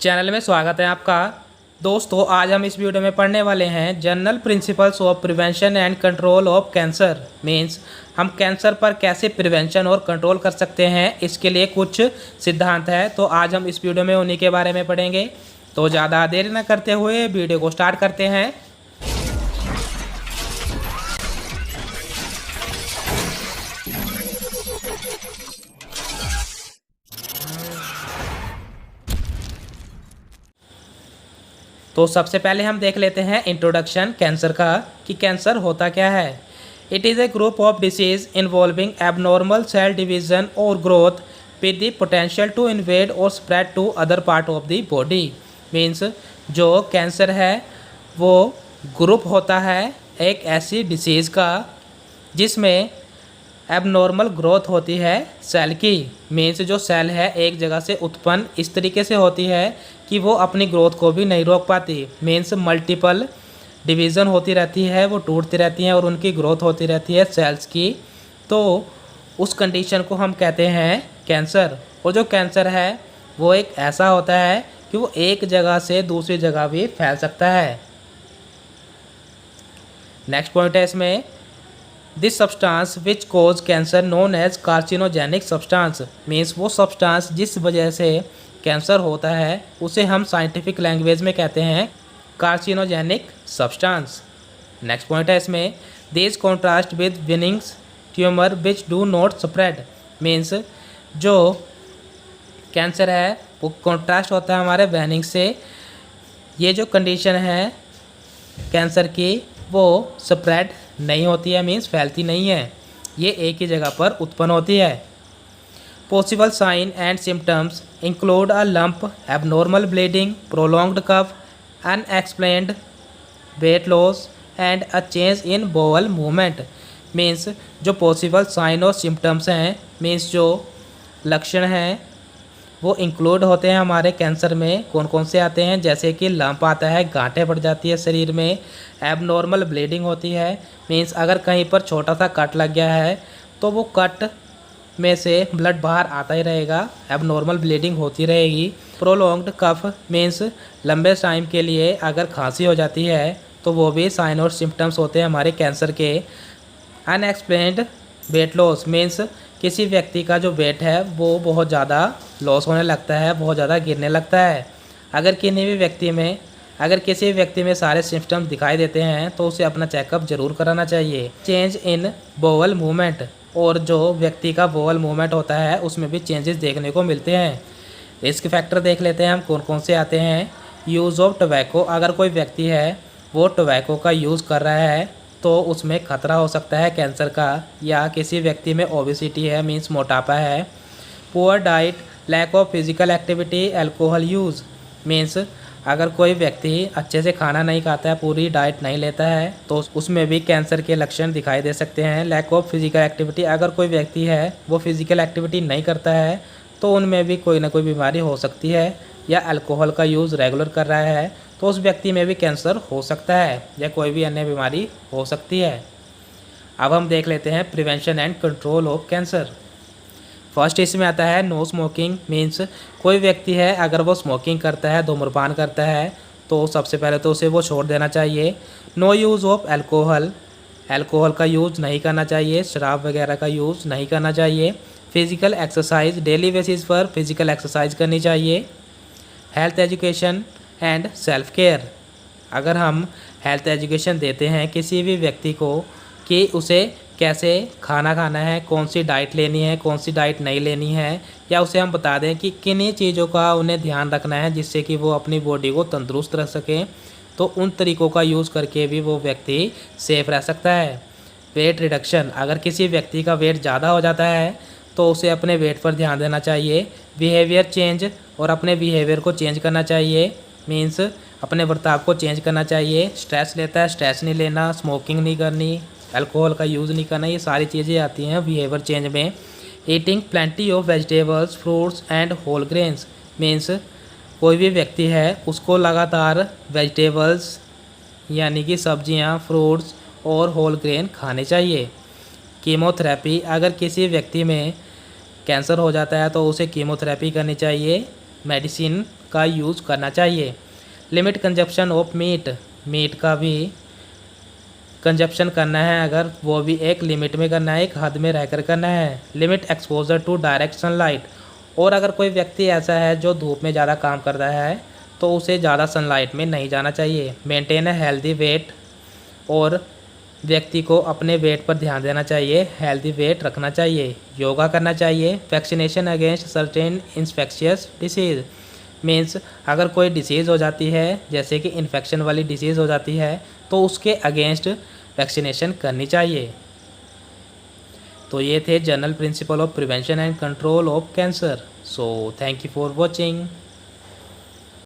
Channel में स्वागत है आपका। दोस्तों, आज हम इस वीडियो में पढ़ने वाले हैं general principles of prevention and control of cancer. Means हम कैंसर पर कैसे प्रिवेंशन और कंट्रोल कर सकते हैं, इसके लिए कुछ सिद्धांत है। तो आज हम इस वीडियो में उन्हीं के बारे में पढ़ेंगे। तो ज़्यादा देर न करते हुए वीडियो को स्टार्ट करते हैं। तो सबसे पहले हम देख लेते हैं इंट्रोडक्शन कैंसर का, कि कैंसर होता क्या है। It is a group of disease involving abnormal cell division और growth with the potential to invade और spread to other part of the body. Means जो कैंसर है वो ग्रुप होता है एक ऐसी डिसीज़ का जिसमें एबनॉर्मल ग्रोथ होती है सेल की। मीन्स जो सेल है एक जगह से उत्पन्न इस तरीके से होती है कि वो अपनी ग्रोथ को भी नहीं रोक पाती। मीन्स मल्टीपल डिवीज़न होती रहती है, वो टूटती रहती हैं और उनकी ग्रोथ होती रहती है सेल्स की। तो उस कंडीशन को हम कहते हैं कैंसर। और जो कैंसर है वो एक ऐसा होता है कि वो एक जगह से दूसरी जगह भी फैल सकता है। नेक्स्ट पॉइंट है इसमें, this substance which cause cancer known as carcinogenic substance. Means वो सब्सटेंस जिस वजह से कैंसर होता है उसे हम साइंटिफिक लैंग्वेज में कहते हैं कार्सिनोजेनिक सब्सटेंस। नेक्स्ट पॉइंट है इसमें, this contrast with winnings tumour which do not spread. Means जो कैंसर है वो कॉन्ट्रास्ट होता है हमारे वेनिंग से। ये जो कंडीशन है कैंसर की वो स्प्रेड नहीं होती है, मीन्स फैलती नहीं है, ये एक ही जगह पर उत्पन्न होती है। Possible sign and symptoms include a lump, abnormal bleeding, prolonged cough, unexplained weight loss and a change in bowel movement. Means जो पॉसिबल साइन और सिम्टम्स हैं, मीन्स जो लक्षण हैं वो इंक्लूड होते हैं हमारे कैंसर में। कौन कौन से आते हैं, जैसे कि लंप आता है, गांठें पड़ जाती है शरीर में, एबनॉर्मल ब्लीडिंग होती है। मीन्स अगर कहीं पर छोटा सा कट लग गया है तो वो कट में से ब्लड बाहर आता ही रहेगा, एबनॉर्मल ब्लीडिंग होती रहेगी। प्रोलॉन्ग्ड कफ मीन्स लंबे टाइम के लिए अगर खांसी हो जाती है तो वो भी साइन और सिम्टम्स होते हैं हमारे कैंसर के। अनएक्सप्लेन्ड वेट लॉस मीन्स किसी व्यक्ति का जो वेट है वो बहुत ज़्यादा लॉस होने लगता है, बहुत ज़्यादा गिरने लगता है। अगर किसी व्यक्ति में सारे सिम्टम्स दिखाई देते हैं तो उसे अपना चेकअप जरूर कराना चाहिए। चेंज इन बोवल मूवमेंट, और जो व्यक्ति का बोवल मूवमेंट होता है उसमें भी चेंजेस देखने को मिलते हैं। रिस्क फैक्टर देख लेते हैं हम कौन कौन से आते हैं। यूज़ ऑफ टोबैको, अगर कोई व्यक्ति है वो टोबैको का यूज़ कर रहा है तो उसमें खतरा हो सकता है कैंसर का। या किसी व्यक्ति में ओबेसिटी है, मीन्स मोटापा है। Poor diet, lack of physical activity, alcohol use. Means अगर कोई व्यक्ति अच्छे से खाना नहीं खाता है, पूरी डाइट नहीं लेता है, तो उसमें भी कैंसर के लक्षण दिखाई दे सकते हैं। लैक ऑफ फिजिकल एक्टिविटी, अगर कोई व्यक्ति है वो फिजिकल एक्टिविटी नहीं करता है तो उनमें भी कोई ना कोई बीमारी हो सकती है। या अल्कोहल का यूज़ रेगुलर कर रहा है तो उस व्यक्ति में भी कैंसर हो सकता है, या कोई भी अन्य बीमारी हो सकती है। अब हम देख लेते हैं prevention and control of cancer. First इसमें आता है नो स्मोकिंग। मीन्स कोई व्यक्ति है अगर वो स्मोकिंग करता है, धूम्रपान करता है, तो सबसे पहले तो उसे वो छोड़ देना चाहिए। No use of alcohol, alcohol का यूज़ नहीं करना चाहिए, शराब वगैरह का यूज़ नहीं करना चाहिए। फिज़िकल एक्सरसाइज, डेली बेसिस पर फिज़िकल एक्सरसाइज करनी चाहिए। Health education and self care, अगर हम हेल्थ एजुकेशन देते हैं किसी भी व्यक्ति को कि उसे कैसे खाना खाना है, कौन सी डाइट लेनी है, कौन सी डाइट नहीं लेनी है, या उसे हम बता दें कि किन्हीं चीज़ों का उन्हें ध्यान रखना है जिससे कि वो अपनी बॉडी को तंदुरुस्त रख सकें, तो उन तरीक़ों का यूज़ करके भी वो व्यक्ति सेफ रह सकता है। वेट रिडक्शन, अगर किसी व्यक्ति का वेट ज़्यादा हो जाता है तो उसे अपने वेट पर ध्यान देना चाहिए। बिहेवियर चेंज, और अपने बिहेवियर को चेंज करना चाहिए। मीन्स अपने बर्ताव को चेंज करना चाहिए। स्ट्रेस लेता है, स्ट्रेस नहीं लेना, स्मोकिंग नहीं करनी, अल्कोहल का यूज़ नहीं करना, ये सारी चीज़ें आती हैं बिहेवियर चेंज में। Eating plenty of vegetables, fruits and whole grains. Means कोई भी व्यक्ति है उसको लगातार वेजिटेबल्स यानी कि सब्जियां, फ्रूट्स और होल ग्रेन खाने चाहिए। कीमोथेरेपी, अगर किसी व्यक्ति में कैंसर हो जाता है तो उसे कीमोथेरेपी करनी चाहिए। मेडिसिन का यूज़ करना चाहिए। Limit consumption of meat, meat का भी कंजप्शन करना है, अगर वो भी एक लिमिट में करना है, एक हद में रहकर करना है। Limit exposure to direct sunlight, और अगर कोई व्यक्ति ऐसा है जो धूप में ज़्यादा काम करता है तो उसे ज़्यादा सनलाइट में नहीं जाना चाहिए। मेंटेन अ हेल्दी वेट, और व्यक्ति को अपने वेट पर ध्यान देना चाहिए, हेल्दी वेट रखना चाहिए। योगा करना चाहिए। Vaccination against certain infectious disease, means अगर कोई डिसीज़ हो जाती है, जैसे कि इन्फेक्शन वाली डिसीज़ हो जाती है, तो उसके अगेंस्ट वैक्सीनेशन करनी चाहिए। तो ये थे general principle of prevention and control of cancer. So thank you for watching.